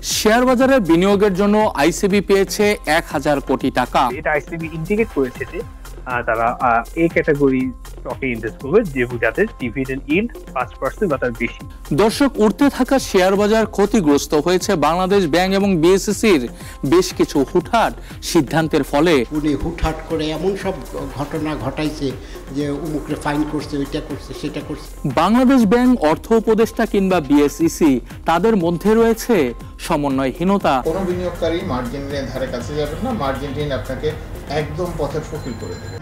Share বাজারে বিনিয়োগের জন্য আইসিবি পেয়েছে ১,০০০ কোটি টাকা। এটা আইসিবি ইন্ডিকেট করেছে যে তারা এই ক্যাটাগরি স্টকে ইনভেস্ট করবে যাদের ডিভিডেন্ড ইল্ড 5% বা তার বেশি। দর্শক, উঠতে থাকা শেয়ার বাজার ক্ষতিগ্রস্ত হয়েছে বাংলাদেশ ব্যাংক এবং বিএসইসির বেশ কিছু হুটহাট সিদ্ধান্তের ফলে। উনি হুটহাট করে এমন সব ঘটনা ঘটাইছে যে উমুকরে ফাইন করছে, ওইটা করছে, সেটা করছে। বাংলাদেশ ব্যাংক, অর্থ উপদেষ্টা কিংবা বিএসইসি তাদের মধ্যে রয়েছে সমন্বয়হীনতা। কোনো বিনিয়োগকারী মার্জিনের ধারে কাছে যাবেন না, মার্জিন ঋণ আপনাকে একদম পথের ফকির করে দেবে।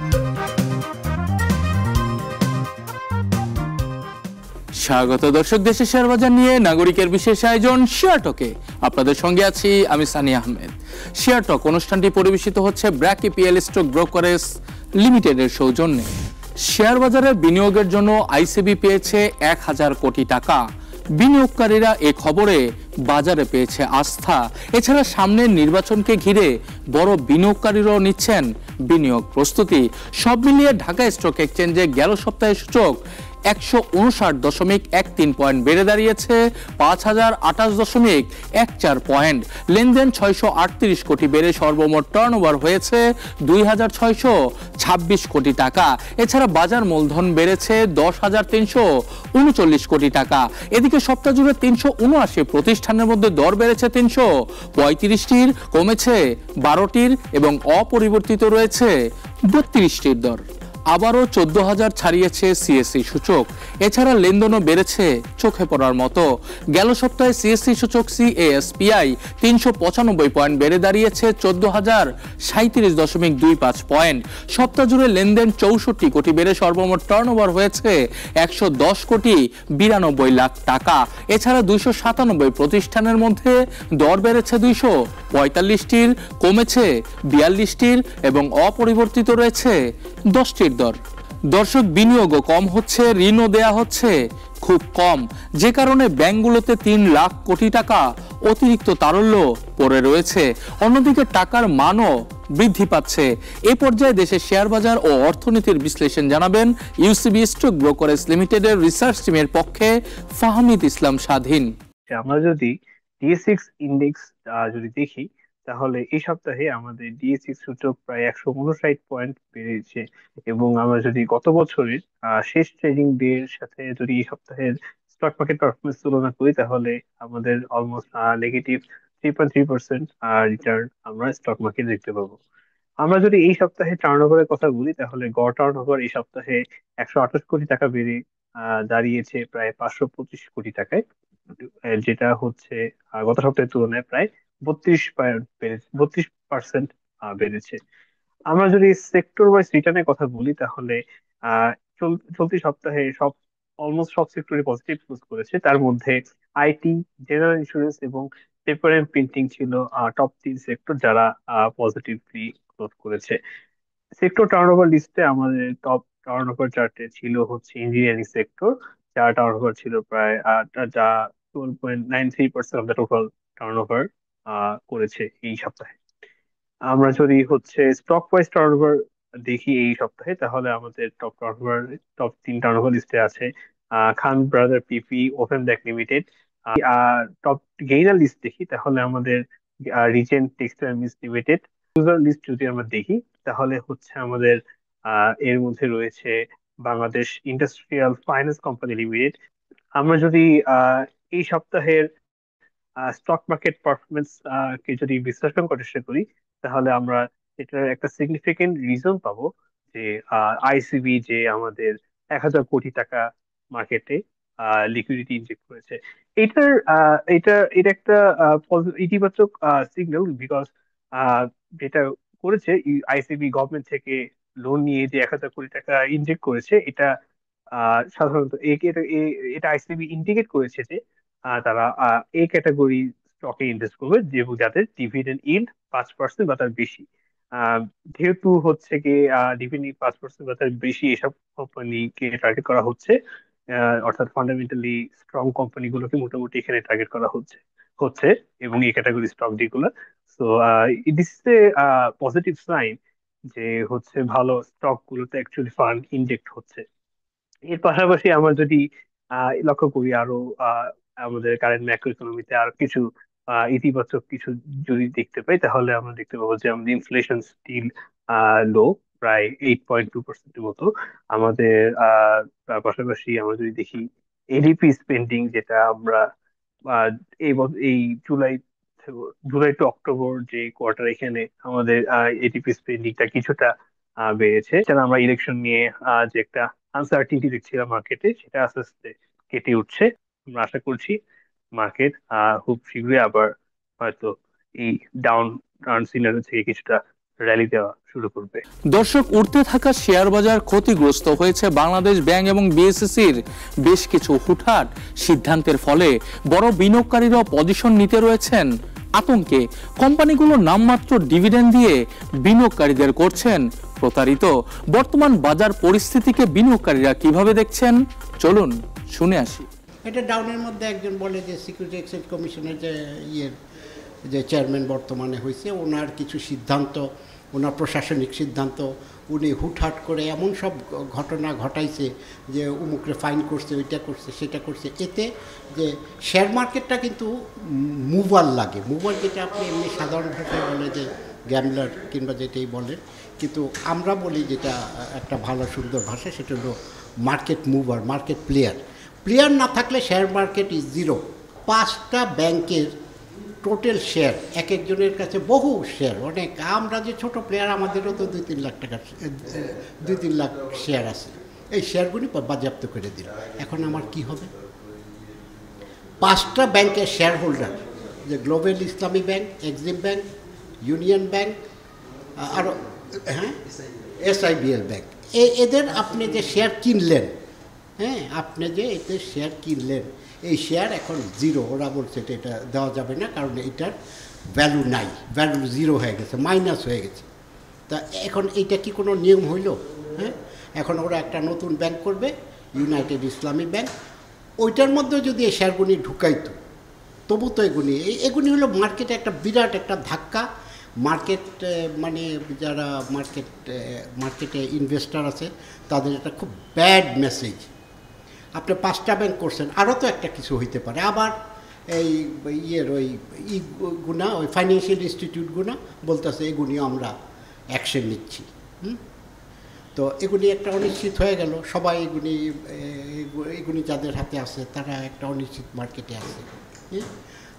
স্বাগত দর্শক, দেশের শেয়ার বাজার নিয়ে নাগরিকের বিশেষ আয়োজন শেয়ার টকে আপনাদের সঙ্গে আছি আমি সানি আহমেদ। শেয়ার টক অনুষ্ঠানটি পরিবেশিত হচ্ছে ব্র্যাক ইপিএল স্টক ব্রোকারেজ লিমিটেডের সৌজন্যে। শেয়ার বাজারে বিনিয়োগের জন্য আইসিবি পেয়েছে ১,০০০ কোটি টাকা। বিনিয়োগকারীরা এ খবরে বাজারে পেয়েছে আস্থা। এছাড়া সামনের নির্বাচনকে ঘিরে বড় বিনিয়োগকারীরাও নিচ্ছেন বিনিয়োগ প্রস্তুতি। সব মিলিয়ে ঢাকা স্টক এক্সচেঞ্জে গেল সপ্তাহে সূচক ১৫৯.13 পয়েন্ট বেড়ে দাঁড়িয়েছে ৫,০২৮.14 পয়েন্ট। লেনদেন ৬৩৮ কোটি বেড়ে সর্বমোট টার্নওভার হয়েছে ২,৬২৬ কোটি টাকা। এছাড়া বাজার মূলধন বেড়েছে ১০,৩৩৯ কোটি টাকা। এদিকে সপ্তাহ জুড়ে ৩৭৯ প্রতিষ্ঠানের মধ্যে দর বেড়েছে ৩৩৫টির, কমেছে ১২টির এবং অপরিবর্তিত রয়েছে ৩২টির দর। আবারও ১৪,০০০ ছাড়িয়েছে সিএসসি সূচক। এছাড়া লেনদেনও বেড়েছে চোখে পড়ার মতো। গেল সপ্তাহে সিএসসি সূচক সিএএসপিআই ৩৯৫ পয়েন্ট বেড়ে দাঁড়িয়েছে ১৪,০৩৭.25 পয়েন্ট। সপ্তাহ জুড়ে লেনদেন ৬৪ কোটি বেড়ে সর্বমোট টার্নওভার হয়েছে ১১০,৯২,০০,০০০ টাকা। এছাড়া ২৯৭ প্রতিষ্ঠানের মধ্যে দর বেড়েছে ২৪৫টির, কমেছে ৪২টির এবং অপরিবর্তিত রয়েছে 10টির দর। দর্শক, বিনিয়োগও কম হচ্ছে, ঋণও দেয়া হচ্ছে খুব কম, যে কারণে ব্যাংকগুলোতে ৩,০০,০০০ কোটি টাকা অতিরিক্ত তারল্য পড়ে রয়েছে। অন্যদিকে টাকার মানও বৃদ্ধি পাচ্ছে। এ পর্যায়ে দেশের শেয়ার বাজার ও অর্থনীতির বিশ্লেষণ জানাবেন ইউসিবি স্টক ব্রোকারেজ লিমিটেডের রিসার্চ টিমের পক্ষে ফাহমিদ ইসলাম স্বাধীন। আমরা যদি ডিএসইএক্স ইন্ডেক্স যদি দেখি, তাহলে এই সপ্তাহে আমাদের ডিএসইএক্স সূচক প্রায় ১৫৯ পয়েন্ট বেড়েছে। এবং আমরা যদি গত বছরের শেষ ট্রেডিং ডে এর সাথে যদি এই সপ্তাহের স্টক মার্কেট পারফরমেন্স তুলনা করি, তাহলে আমাদের অলমোস্ট নেগেটিভ 3.3% রিটার্ন আমরা স্টক মার্কেট দেখতে পাবো। আমরা যদি এই সপ্তাহে টার্নওভারের কথা বলি, তাহলে গড় টার্নওভার এই সপ্তাহে ১২৮ কোটি টাকা বেড়ে দাঁড়িয়েছে প্রায় ৫২৫ কোটি টাকায়, যেটা হচ্ছে গত সপ্তাহের তুলনায় প্রায় 32% বেড়েছে। আমরা যদি সেক্টর ওয়াইজ রিটার্নের কথা বলি, তাহলে আহ চলতি সপ্তাহে অলমোস্ট সব সেক্টরে পজিটিভ ক্লোজ করেছে। তার মধ্যে আইটি, জেনারেল ইন্স্যুরেন্স এবং পেপার এন্ড প্রিন্টিং ছিল টপ 3 সেক্টর যারা পজিটিভলি ক্লোজ করেছে। সেক্টর টার্নওভার লিস্টে আমাদের টপ টার্নওভার চার্টে ছিল হচ্ছে ইঞ্জিনিয়ারিং সেক্টর, যার টার্নওভার ছিল প্রায় যা 12.93% অফ দ্য টোটাল টার্নওভার করেছে এই সপ্তাহে। আমরা যদি হচ্ছে স্টক ওয়াইজ টার্নওভার দেখি এই সপ্তাহে, তাহলে আমাদের টপ 3 টার্নওভার লিস্টে আছে Khan brother PP, open bank limited. Top gainer list দেখি, তাহলে আমাদের regent textile mills limited. Loser list যদি আমরা দেখি, তাহলে হচ্ছে আমাদের এর মধ্যে রয়েছে Bangladesh industrial finance company limited. আমরা যদি এই সপ্তাহের স্টক মার্কেট পারফরমেন্স কে যদি বিশ্লেষণ করার চেষ্টা করি, তাহলে আমরা এটার একটা সিগনিফিকেন্ট রিজন পাবো যে আইসিবি যে আমাদের ১,০০০ কোটি টাকা মার্কেটে লিকুইডিটি ইনজেক্ট করেছে। এটার এটা একটা ইতিবাচক সিগন্যাল, বিকজ যেটা করেছে আইসিবি গভর্নমেন্ট থেকে লোন নিয়ে যে ১,০০০ কোটি টাকা ইনজেক্ট করেছে, এটা সাধারণত এটা আইসিবি ইন্ডিকেট করেছে যে তারা এই ক্যাটাগরি স্টকে ইনভেস্ট করবে যাদের ডিভিডেন্ড ইল্ড 5% বা তার বেশি। যেহেতু হচ্ছে কি ডিভিডেন্ড 5% বা তার বেশি এসব কোম্পানিকে টার্গেট করা হচ্ছে, অর্থাৎ ফান্ডামেন্টালি স্ট্রং কোম্পানি গুলোকে মোটামুটি এখানে টার্গেট করা হচ্ছে হচ্ছে এবং এই ক্যাটাগরি স্টক যেগুলো। So this is a positive sign যে হচ্ছে ভালো স্টক গুলোতে অ্যাকচুয়ালি ফান্ড ইনজেক্ট হচ্ছে। এর পাশাপাশি আমরা যদি লক্ষ্য করি আরো আমাদের কারেন্ট ম্যাক্রো ইকোনমিতে আর কিছু ইতিবাচক কিছু যদি দেখতে পাই, তাহলে আমরা দেখতে পাবো যে আমাদের ইনফ্লেশন স্টিল লো, প্রায় 8.2% মতো। আমাদের তার পাশাপাশি আমরা যদি দেখি এডিপি স্পেন্ডিং, যেটা আমরা এই জুলাই টু অক্টোবর যে কোয়ার্টার, এখানে আমাদের এডিপি স্পেন্ডিংটা কিছুটা বেড়েছে। যেন আমরা ইলেকশন নিয়ে যে একটা আনসার্টিনিটি দেখছিলাম মার্কেটে, সেটা আস্তে আস্তে কেটে উঠছে। আমরা আশা করছি মার্কেট খুব শীঘ্রই আবার হয়তো এই ডাউন টার্ন সিনারিও থেকে কিছুটা র্যালি দেওয়া শুরু করবে। দর্শক, উঠতে থাকা শেয়ার বাজার ক্ষতিগ্রস্ত হয়েছে বাংলাদেশ ব্যাংক এবং বিএসইসির বেশ কিছু হুটহাট সিদ্ধান্তের ফলে। বড় বিনিয়োগকারীরা পজিশন নিতে রয়েছেন আতঙ্কে। কোম্পানিগুলো নামমাত্র ডিভিডেন্ড দিয়ে বিনিয়োগকারীদের করছেন প্রতারিত। বর্তমান বাজার পরিস্থিতিকে বিনিয়োগকারীরা কিভাবে দেখছেন, চলুন শুনে আসি। এটা ডাউনের মধ্যে একজন বলে যে সিকিউরিটি এক্সচেঞ্জ কমিশনের যে চেয়ারম্যান বর্তমানে হয়েছে, ওনার কিছু সিদ্ধান্ত, ওনার প্রশাসনিক সিদ্ধান্ত, উনি হুটহাট করে এমন সব ঘটনা ঘটাইছে যে উমুকরে ফাইন করছে, ওইটা করছে, সেটা করছে। এতে যে শেয়ার মার্কেটটা কিন্তু মুভার লাগে। মুভার যেটা আপনি এমনি সাধারণ ভাষায় বলে যে গ্যামলার কিংবা যেটাই বলেন, কিন্তু আমরা বলি যেটা একটা ভালো সুন্দর ভাষা, সেটা হলো market mover, market player. Player না থাকলে শেয়ার মার্কেট ইজ জিরো। 5টা ব্যাংকের টোটাল শেয়ার, এক একজনের কাছে বহু শেয়ার, অনেক। আমরা যে ছোট প্লেয়ার, আমাদেরও তো 2-3 লাখ টাকা, 2-3 লাখ শেয়ার আছে। এই শেয়ারগুলি বাজেয়াপ্ত করে দিল। এখন আমার কি হবে? 5টা ব্যাংকের শেয়ার হোল্ডার, যে গ্লোবাল ইসলামী bank, Exim bank, union bank, আরও SIBL ব্যাংক, এদের আপনি যে শেয়ার কিনলেন, আপনি যে এতে শেয়ার কিনলেন, এই শেয়ার এখন জিরো। ওরা বলছে এটা দেওয়া যাবে না, কারণ এটার ভ্যালু নাই, ভ্যালু জিরো হয়ে গেছে, মাইনাস হয়ে গেছে। তা এখন এইটা কি কোনো নিয়ম হইল? এখন ওরা একটা নতুন ব্যাংক করবে, ইউনাইটেড ইসলামী ব্যাংক। ওইটার মধ্যে যদি এই শেয়ারগুলি ঢুকাইতো, তবু তো এগুলি হলো মার্কেটে একটা বিরাট একটা ধাক্কা। মার্কেট মানে যারা মার্কেটে ইনভেস্টার আছে, তাদের একটা খুব ব্যাড মেসেজ। আপনি 5টা ব্যাংক করছেন, আরও তো একটা কিছু হইতে পারে। আবার এই ওই ফাইন্যান্সিয়াল ইনস্টিটিউটগুলো বলতেছে এগুলিও আমরা অ্যাকশন নিচ্ছি। তো এগুলি একটা অনিশ্চিত হয়ে গেল। সবাই এগুলি যাদের হাতে আছে, তারা একটা অনিশ্চিত মার্কেটে আছে।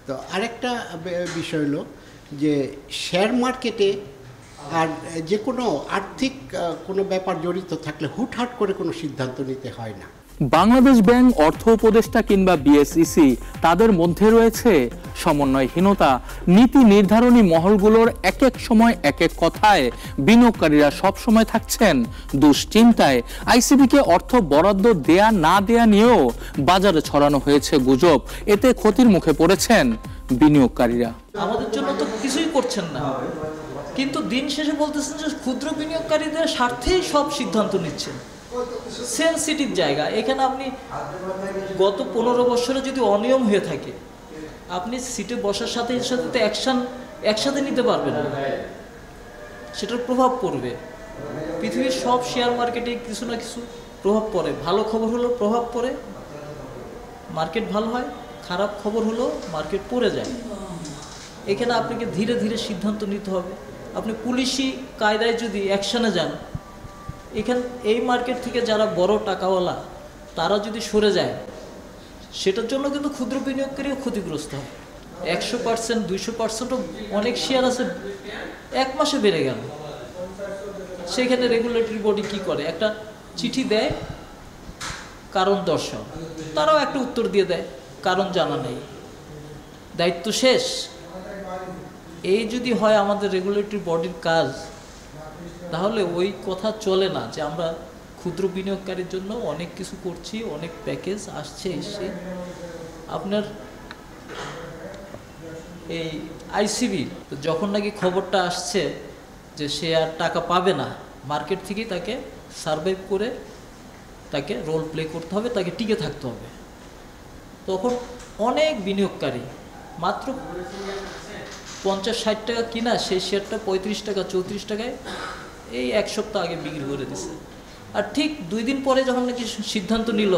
তো আরেকটা বিষয় হলো যে শেয়ার মার্কেটে আর যে কোনো আর্থিক কোনো ব্যাপার জড়িত থাকলে হুটহাট করে কোনো সিদ্ধান্ত নিতে হয় না। বাংলাদেশ ব্যাংক, অর্থ উপদেষ্টা কিংবা বিএসইসি, তাদের মধ্যে রয়েছে সমন্বয়হীনতা। নীতি নির্ধারণী মহলগুলোর এক এক সময় এক এক কথায়, বিনিয়োগকারীরা সব সময় থাকছেন দুশ্চিন্তায়। আইসিবিকে অর্থ বরাদ্দ দেয়া না দেয়া নিয়েও বাজারে ছড়ানো হয়েছে গুজব। এতে ক্ষতির মুখে পড়েছেন বিনিয়োগকারীরা। আমাদের জন্য তো কিছুই করছেন না, কিন্তু দিন শেষে বলতেছেন যে ক্ষুদ্র বিনিয়োগকারীদের স্বার্থেই সব সিদ্ধান্ত নিচ্ছেন। সেনসিটিভ জায়গা। এখানে আপনি গত 15 বছরে যদি অনিয়ম হয়ে থাকে, আপনি সিটে বসার সাথে সাথে তো অ্যাকশন একসাথে নিতে পারবেন না, সেটার প্রভাব পড়বে। পৃথিবীর সব শেয়ার মার্কেটে কিছু না কিছু প্রভাব পড়ে। ভালো খবর হলো প্রভাব পড়ে, মার্কেট ভালো হয়। খারাপ খবর হলো মার্কেট পড়ে যায়। এখানে আপনাকে ধীরে ধীরে সিদ্ধান্ত নিতে হবে। আপনি পুলিশি কায়দায় যদি অ্যাকশানে যান, এই মার্কেট থেকে যারা বড় টাকাওয়ালা, তারা যদি সরে যায়, সেটার জন্য কিন্তু ক্ষুদ্র বিনিয়োগকারীও ক্ষতিগ্রস্ত হয়। 100%, 200%ও অনেক শেয়ার আছে 1 মাসে বেড়ে গেল। সেখানে রেগুলেটরি বডি কি করে? একটা চিঠি দেয়, কারণ দর্শাও। তারাও একটা উত্তর দিয়ে দেয়, কারণ জানা নেই, দায়িত্ব শেষ। এই যদি হয় আমাদের রেগুলেটরি বডির কাজ, তাহলে ওই কথা চলে না যে আমরা ক্ষুদ্র বিনিয়োগকারীর জন্য অনেক কিছু করছি, অনেক প্যাকেজ আসছে। এসে আপনার এই আইসিবি যখন নাকি খবরটা আসছে যে সে আর টাকা পাবে না, মার্কেট থেকেই তাকে সার্ভাইভ করে তাকে রোল প্লে করতে হবে, তাকে টিকে থাকতে হবে। তখন অনেক বিনিয়োগকারী মাত্র 50-60 টাকা কিনা সেই শেয়ারটা 35 টাকা 34 টাকায় এই 1 সপ্তাহ আগে বিক্রি করে দিছে। আর ঠিক 2 দিন পরে যখন নাকি সিদ্ধান্ত নিল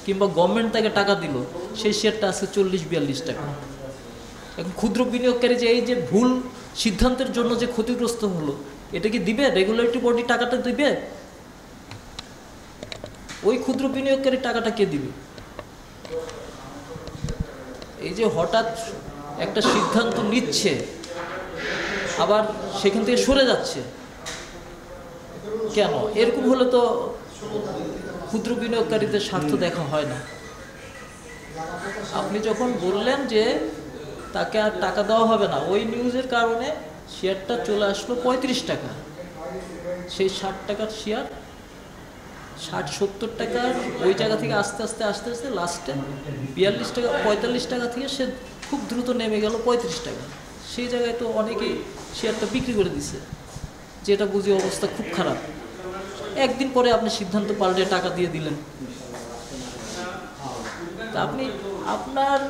কিংবা গভর্নমেন্ট তাকে টাকা দিল, সেই শেয়ারটা আছে 40-42 টাকা। এখন ক্ষুদ্র বিনিয়োগকারী যে এই যে ভুল সিদ্ধান্তের জন্য যে ক্ষতিগ্রস্ত হলো, এটা কি দিবে? রেগুলেটরি বডি টাকাটা দিবে? ওই ক্ষুদ্র বিনিয়োগকারী টাকাটা কে দিবে? এই যে হঠাৎ একটা সিদ্ধান্ত নিচ্ছে আবার সেখান থেকে সরে যাচ্ছে কেন? এরকম হলে তো ক্ষুদ্র বিনিয়োগকারীদের স্বার্থ দেখা হয় না। আপনি যখন বললেন যে তাকে আর টাকা দেওয়া হবে না, ওই নিউজের কারণে শেয়ারটা চলে আসলো 35 টাকা। সেই 60 টাকার শেয়ার 60-70 টাকার ওই জায়গা থেকে আস্তে আস্তে লাস্টে 42 টাকা 45 টাকা থেকে সে খুব দ্রুত নেমে গেল 35 টাকা। সেই জায়গায় তো অনেকেই শেয়ারটা বিক্রি করে দিছে, যেটা বুঝি অবস্থা খুব খারাপ। একদিন পরে আপনি সিদ্ধান্ত পাল্টে টাকা দিয়ে দিলেন। তা আপনি আপনার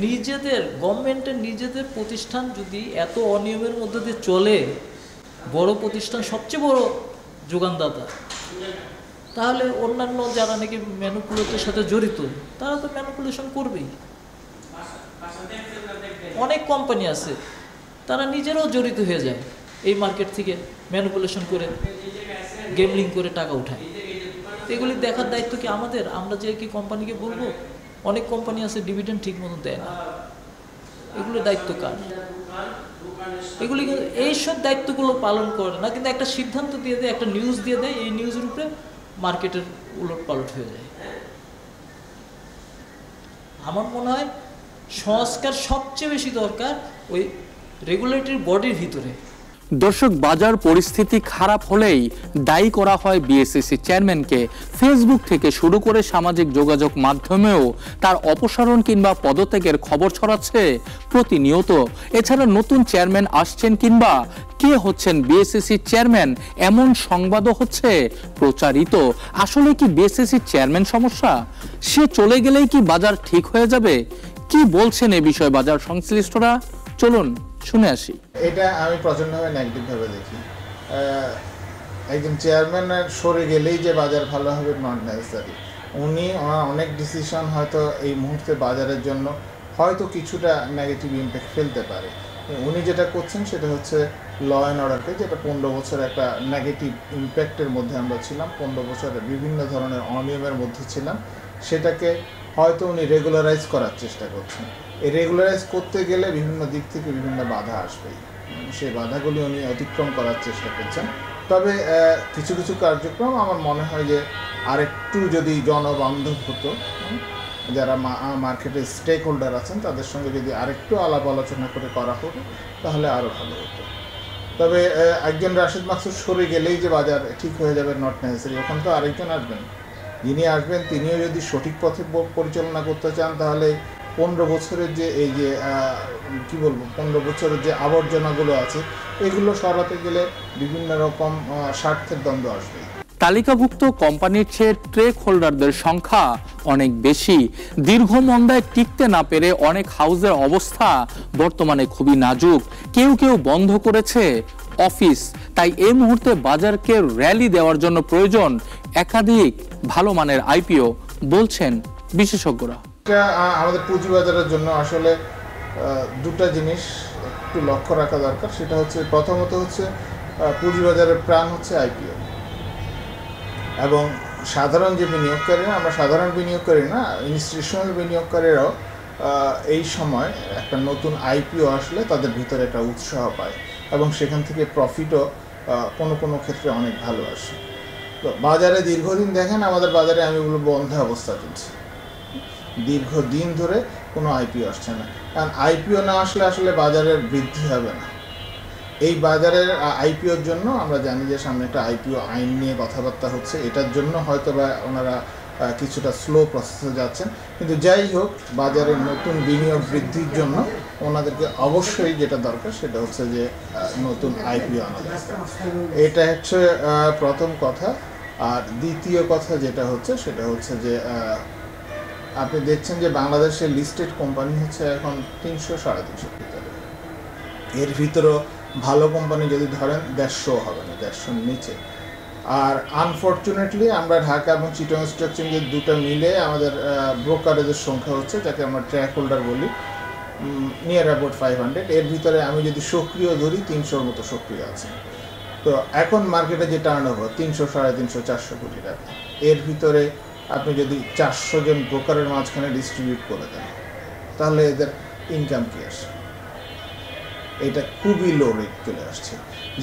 নিজেদের গভর্নমেন্টের নিজেদের প্রতিষ্ঠান যদি এত অনিয়মের মধ্যে দিয়ে চলে, বড় প্রতিষ্ঠান সবচেয়ে বড় যোগানদাতা, তাহলে অন্যান্য যারা নাকি ম্যানিপুলেটের সাথে জড়িত তারা তো ম্যানিপুলেশন করবেই। অনেক কোম্পানি আছে তারা নিজেরাও জড়িত হয়ে যায় এই মার্কেট থেকে ম্যানিপুলেশন করে, গেমলিং করে টাকা উঠায়। এগুলি দেখার দায়িত্ব কি আমাদের? আমরা যে কি কোম্পানিকে বলবো? অনেক কোম্পানি আছে ডিভিডেন্ড ঠিক মতো দেয় না, এগুলোর দায়িত্ব কার? এগুলি এইসব দায়িত্বগুলো পালন করে না, কিন্তু একটা সিদ্ধান্ত দিয়ে দেয়, একটা নিউজ দিয়ে দেয়, এই নিউজের উপরে মার্কেটের উলট পালট হয়ে যায়। আমার মনে হয় সংস্কার সবচেয়ে বেশি দরকার ওই রেগুলেটরি বডির ভিতরে। দর্শক, বাজার পরিস্থিতি খারাপ হলেই দায়ী করা হয় বিএসইসি চেয়ারম্যানকে। ফেসবুক থেকে শুরু করে সামাজিক যোগাযোগ মাধ্যমেও তার অপসারণ কিংবা পদত্যাগের খবর ছড়াচ্ছে প্রতিনিয়ত। এছাড়া নতুন চেয়ারম্যান আসছেন কিংবা কে হচ্ছেন বিএসইসি চেয়ারম্যান এমন সংবাদও হচ্ছে প্রচারিত। আসলে কি বিএসইসি চেয়ারম্যান সমস্যা? সে চলে গেলেই কি বাজার ঠিক হয়ে যাবে? কি বলছেন এ বিষয়ে বাজার সংশ্লিষ্টরা? চলুন শুনে আসি। এটা আমি প্রচণ্ডভাবে নেগেটিভ ভাবে দেখি। একজন চেয়ারম্যান সরে গেলেই যে বাজার ভালো হবে নট নেসেসারি। উনি অনেক ডিসিশন হয়তো এই মুহূর্তে বাজারের জন্য হয়তো কিছুটা নেগেটিভ ইম্প্যাক্ট ফেলতে পারে। উনি যেটা করছেন সেটা হচ্ছে ল অ্যান্ড অর্ডারকে, যেটা 15 বছর একটা নেগেটিভ ইম্প্যাক্টের মধ্যে আমরা ছিলাম, 15 বছরে বিভিন্ন ধরনের অনিয়মের মধ্যে ছিলাম, সেটাকে হয়তো উনি রেগুলারাইজ করার চেষ্টা করছেন। এই রেগুলারাইজ করতে গেলে বিভিন্ন দিক থেকে বিভিন্ন বাধা আসবেই, সেই বাধাগুলি উনি অতিক্রম করার চেষ্টা করছেন। তবে কিছু কিছু কার্যক্রম আমার মনে হয় যে আরেকটু যদি জনবান্ধব হতো, যারা মার্কেটের স্টেক হোল্ডার আছেন তাদের সঙ্গে যদি আরেকটু আলাপ আলোচনা করে করা হতো তাহলে আরও ভালো হতো। তবে একজন রাশেদ মাকসুদ সরে গেলেই যে বাজার ঠিক হয়ে যাবে নট নেসেসারি। ওখানে তো আরেকজন আসবেন, যিনি আসবেন তিনিও যদি সঠিক পথে পরিচালনা করতে চান তাহলে 15 বছরের যে এই যে কি বলবো 15 বছরের যে আবর্জনাগুলো আছে এগুলো সরাতে গেলে বিভিন্ন রকম স্বার্থের দ্বন্দ্ব আসবে। তালিকাভুক্ত কোম্পানির চেয়ে ট্রেক হোল্ডারদের সংখ্যা অনেক বেশি। দীর্ঘ মন্দায় টিকতে না পেরে অনেক হাউসের অবস্থা বর্তমানে খুবই নাজুক। কেউ কেউ বন্ধ করেছে অফিস। তাই এই মুহূর্তে বাজারকে র্যালি দেওয়ার জন্য প্রয়োজন একাধিক ভালো মানের আইপিও বলছেন বিশেষজ্ঞরা। আমাদের পুঁজিবাজারের জন্য আসলে দুটো জিনিস একটু লক্ষ্য রাখা দরকার। সেটা হচ্ছে প্রথমত হচ্ছে পুঁজিবাজারের প্রাণ হচ্ছে আইপিও, এবং সাধারণ যে বিনিয়োগকারীরা, আমরা সাধারণ বিনিয়োগকারী না, ইনস্টিটিউশনাল বিনিয়োগকারীরাও এই সময় একটা নতুন আইপিও আসলে তাদের ভিতরে একটা উৎসাহ পায় এবং সেখান থেকে প্রফিটও কোনো কোনো ক্ষেত্রে অনেক ভালো আসে। তো বাজারে দীর্ঘদিন দেখেন আমাদের বাজারে আমি বলবো বন্ধ অবস্থা চলছে, দীর্ঘদিন ধরে কোনো আইপিও আসছে না। কারণ আইপিও না আসলে আসলে বাজারের বৃদ্ধি হবে না। এই বাজারের আইপিওর জন্য আমরা জানি যে সামনে একটা আইপিও আইন নিয়ে কথাবার্তা হচ্ছে, এটার জন্য হয়তো বা ওনারা কিছুটা স্লো প্রসেসে যাচ্ছেন। কিন্তু যাই হোক, বাজারের নতুন বিনিয়োগ বৃদ্ধির জন্য ওনাদেরকে অবশ্যই যেটা দরকার সেটা হচ্ছে যে নতুন আইপিও আনা দরকার। এটা হচ্ছে প্রথম কথা। আর দ্বিতীয় কথা যেটা হচ্ছে সেটা হচ্ছে যে আপনি দেখছেন যে বাংলাদেশের লিস্টেড কোম্পানি হচ্ছে এখন 300-350 ভিতরে। এর ভিতরেও ভালো কোম্পানি যদি ধরেন 150 হবে না, 150 নিচে। আর আনফর্চুনেটলি আমরা ঢাকা এবং চিটাগং স্টক এক্সচেঞ্জের দুটো মিলে আমাদের ব্রোকারেজের সংখ্যা হচ্ছে, যাকে আমরা ট্র্যাক হোল্ডার বলি, নিয়ার অ্যাবাউট 500, এর ভিতরে আমি যদি সক্রিয় ধরি 300-র মতো সক্রিয় আছে। তো এখন মার্কেটে যে টার্ন ওভার 300, 350, 400 কোটি টাকা, এর ভিতরে আপনি যদি 400 জন ব্রোকারের মাঝখানে ডিস্ট্রিবিউট করে দেন তাহলে এদের ইনকাম কি আসে? এটা খুবই লো রেট চলে আসছে,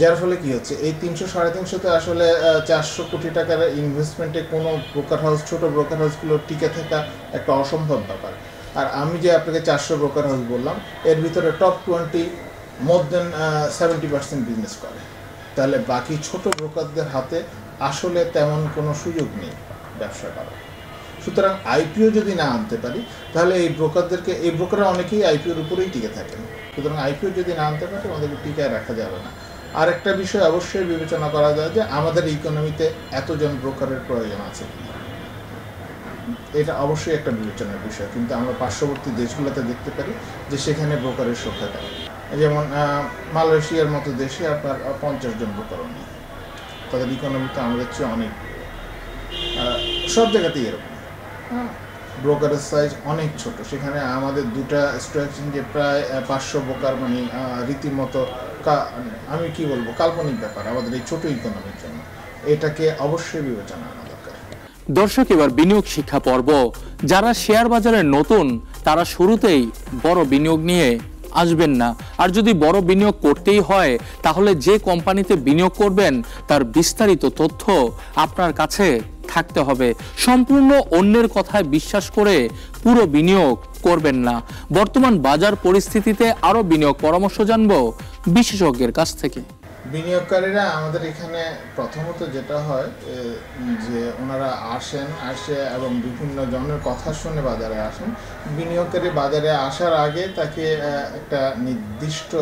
যার ফলে কি হচ্ছে এই 300-350-তে আসলে 400 কোটি টাকার ইনভেস্টমেন্টে কোনো ব্রোকার হাউস, ছোট ব্রোকার হাউসগুলো টিকে থাকা একটা অসম্ভব ব্যাপার। আর আমি যে আপনাকে 400 ব্রোকার হাউস বললাম, এর ভিতরে টপ 20 মোর দেন 70% বিজনেস করে, তাহলে বাকি ছোট ব্রোকারদের হাতে আসলে তেমন কোনো সুযোগ নেই ব্যবসা করার। সুতরাং আইপিও যদি না আনতে পারি তাহলে এই ব্রোকাররা অনেকেই আইপিওর উপরেই টিকে থাকেন। সুতরাং আইপিও যদি না আনতে পারি আমাদেরকে টিকায় রাখা যাবে না। আর একটা বিষয় অবশ্যই বিবেচনা করা যায় যে আমাদের ইকোনমিতে এতজন ব্রোকারের প্রয়োজন আছে কিনা, এটা অবশ্যই একটা বিবেচনার বিষয়। কিন্তু আমরা পার্শ্ববর্তী দেশগুলোতে দেখতে পারি যে সেখানে ব্রোকারের সংখ্যা কম। যেমন মালয়েশিয়ার মতো দেশে আপনার 50 জন ব্রোকারও নেই, তাদের ইকোনমিতে আমাদের চেয়ে অনেক, সব জায়গাতেই এরকম। ব্রোকারের সাইজ অনেক ছোট, সেখানে আমাদের দুটা স্টক এক্সচেঞ্জে প্রায় 500 ব্রোকার, মানে রীতিমতো আমি কি বলবো কাল্পনিক ব্যাপার আমাদের এই ছোট ইকোনমির জন্য। এটাকে অবশ্যই বিবেচনা আনা দরকার। দর্শক, এবার বিনিয়োগ শিক্ষা পর্ব। যারা শেয়ার বাজারে নতুন তারা শুরুতেই বড় বিনিয়োগ নিয়ে আসবেন না। আর যদি বড় বিনিয়োগ করতেই হয় তাহলে যে কোম্পানিতে বিনিয়োগ করবেন তার বিস্তারিত তথ্য আপনার কাছে থাকতে হবে। সম্পূর্ণ অন্যের কথায় বিশ্বাস করে পুরো বিনিয়োগ করবেন না। বর্তমান বাজার পরিস্থিতিতে আরো বিনিয়োগ পরামর্শ জানবো বিশেষজ্ঞের কাছ থেকে। বিনিয়োগকারীরা আমাদের এখানে প্রথমত যেটা হয় যে ওনারা আসে এবং বিভিন্ন জনের কথা শুনে বাজারে আসেন। বিনিয়োগকারী বাজারে আসার আগে তাকে একটা নির্দিষ্ট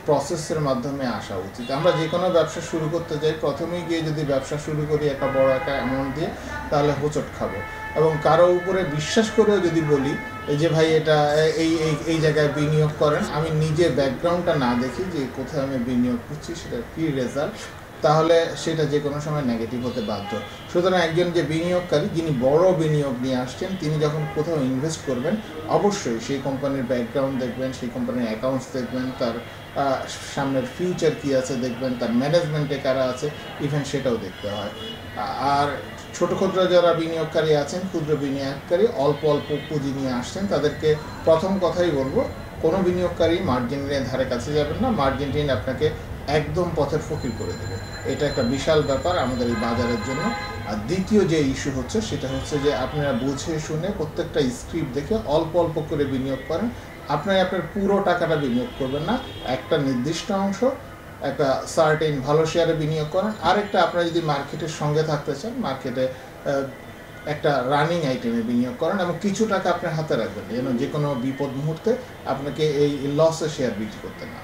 প্রসেসের মাধ্যমে আসা উচিত। আমরা যে কোনো ব্যবসা শুরু করতে যাই, প্রথমেই গিয়ে যদি ব্যবসা শুরু করি একটা বড় একটা অ্যামাউন্ট দিয়ে, তাহলে হোঁচট খাবো। এবং কারো উপরে বিশ্বাস করেও যদি বলি যে ভাই এটা এই জায়গায় বিনিয়োগ করেন, আমি নিজে ব্যাকগ্রাউন্ডটা না দেখি যে কোথায় আমি বিনিয়োগ করছি, সেটা কী রেজাল্ট, তাহলে সেটা যে কোনো সময় নেগেটিভ হতে বাধ্য। সুতরাং একজন যে বিনিয়োগকারী, যিনি বড় বিনিয়োগ নিয়ে আসছেন, তিনি যখন কোথাও ইনভেস্ট করবেন অবশ্যই সেই কোম্পানির ব্যাকগ্রাউন্ড দেখবেন, সেই কোম্পানির অ্যাকাউন্টস দেখবেন, তার সামনের ফিউচার কী আছে দেখবেন, তার ম্যানেজমেন্টে কারা আছে ইভেন সেটাও দেখতে হয়। আর ছোট ক্ষুদ্র যারা বিনিয়োগকারী আছেন, ক্ষুদ্র বিনিয়োগকারী অল্প পুঁজি নিয়ে আসছেন, তাদেরকে প্রথম কথাই বলবো কোনো বিনিয়োগকারী মার্জিনের ধারে কাছে যাবেন না। মার্জিন ঋণ আপনাকে একদম পথের ফকির করে দেবে। এটা একটা বিশাল ব্যাপার আমাদের এই বাজারের জন্য। আর দ্বিতীয় যে ইস্যু হচ্ছে সেটা হচ্ছে যে আপনারা বুঝে শুনে প্রত্যেকটা স্ক্রিপ্ট দেখে অল্প অল্প করে বিনিয়োগ করেন। আপনার পুরো টাকাটা বিনিয়োগ করবেন না, একটা নির্দিষ্ট অংশ একটা সার্টেন ভালো শেয়ারে বিনিয়োগ করেন। আরেকটা, আপনারা যদি মার্কেটের সঙ্গে থাকতে চান, মার্কেটে একটা রানিং আইটেমে বিনিয়োগ করেন এবং কিছু টাকা আপনার হাতে রাখবেন যেন যে কোনো বিপদ মুহূর্তে আপনাকে এই লসে শেয়ার বিক্রি করতে না।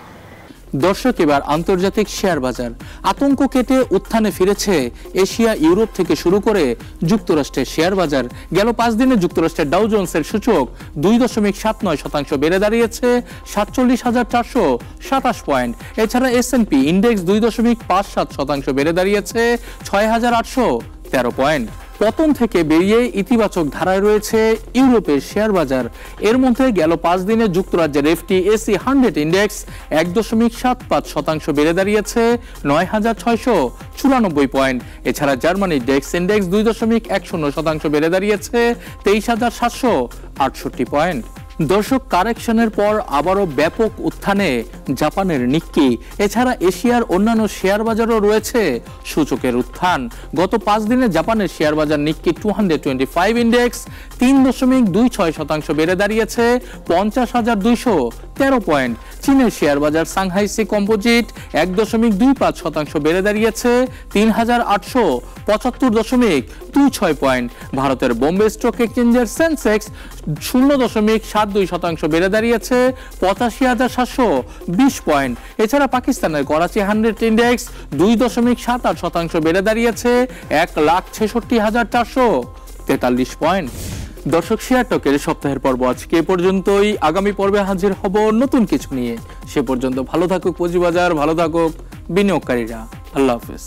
দর্শক, এবার আন্তর্জাতিক শেয়ার বাজার। আতঙ্ক কেটে উত্থানে ফিরেছে এশিয়া, ইউরোপ থেকে শুরু করে যুক্তরাষ্ট্রের শেয়ার বাজার। গেল 5 দিনে যুক্তরাষ্ট্রের ডাউ জোন্সের সূচক 2.79% বেড়ে দাঁড়িয়েছে 47,427 পয়েন্ট। এছাড়া S&P ইন্ডেক্স 2.57% বেড়ে দাঁড়িয়েছে 6,813 পয়েন্ট। পতন থেকে বেরিয়ে ইতিবাচক ধারায় রয়েছে ইউরোপের শেয়ার বাজার। এর মধ্যে গেল 5 দিনে যুক্তরাজ্যের FTSE 100 ইন্ডেক্স 1.75% বেড়ে দাঁড়িয়েছে 9,694 পয়েন্ট। এছাড়া জার্মানির ডেক্স ইন্ডেক্স 2.10% বেড়ে দাঁড়িয়েছে 23,768 পয়েন্ট। দর্শক, কারেকশনের পর আবারও ব্যাপক উত্থানে জাপানের নিক্কি। এছাড়া এশিয়ার অন্যান্য শেয়ার বাজারও রয়েছে সূচকের উত্থান। গত 5 দিনে জাপানের শেয়ার বাজার নিক্কি 225 ইন্ডেক্স 3.26% বেড়ে দাঁড়িয়েছে 50,213 পয়েন্ট। চীনের শেয়ার বাজার সাংহাই কম্পোজিট 1.25% বেড়ে দাঁড়িয়েছে 3,875.26 পয়েন্ট। ভারতের বোম্বে স্টক এক্সচেঞ্জের সেন্সেক্স 0.72% বেড়ে দাঁড়িয়েছে 85,720 পয়েন্ট। এছাড়া পাকিস্তানের করাচি 100 ইন্ডেক্স 2.78% বেড়ে দাঁড়িয়েছে 1,66,443 পয়েন্ট। দর্শক, শেয়ার টকের সপ্তাহের পর্ব আজকে এ পর্যন্তই। আগামী পর্বে হাজির হব নতুন কিছু নিয়ে। সে পর্যন্ত ভালো থাকুক পুঁজিবাজার, ভালো থাকুক বিনিয়োগকারীরা। আল্লাহ হাফেজ।